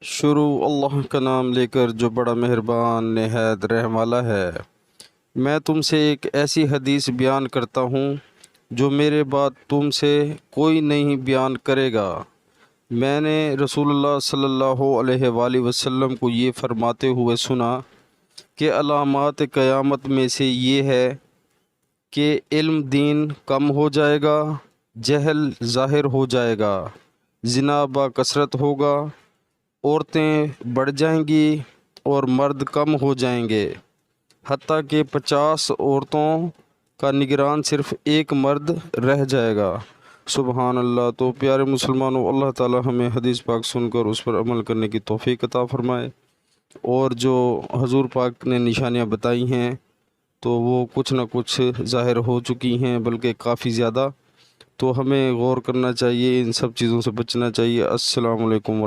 शुरू अल्लाह का नाम लेकर जो बड़ा मेहरबान निहायत रहम वाला है। मैं तुमसे एक ऐसी हदीस बयान करता हूँ जो मेरे बाद तुमसे कोई नहीं बयान करेगा। मैंने रसूलुल्लाह सल्लल्लाहु अलैहि वसल्लम को ये फरमाते हुए सुना कि अलामात क़यामत में से ये है कि इल्म दीन कम हो जाएगा, जहल ज़ाहिर हो जाएगा, ज़िना बाकसरत होगा, औरतें बढ़ जाएंगी और मर्द कम हो जाएंगे, हत्ता कि 50 औरतों का निगरान सिर्फ़ एक मर्द रह जाएगा। सुबहान अल्लाह। तो प्यारे मुसलमानों, अल्लाह ताला हमें हदीस पाक सुनकर उस पर अमल करने की तौफीक अता फ़रमाए। और जो हजूर पाक ने निशानियाँ बताई हैं तो वो कुछ ना कुछ ज़ाहिर हो चुकी हैं, बल्कि काफ़ी ज़्यादा। तो हमें गौर करना चाहिए, इन सब चीज़ों से बचना चाहिए। अस्सलामु अलैकुम।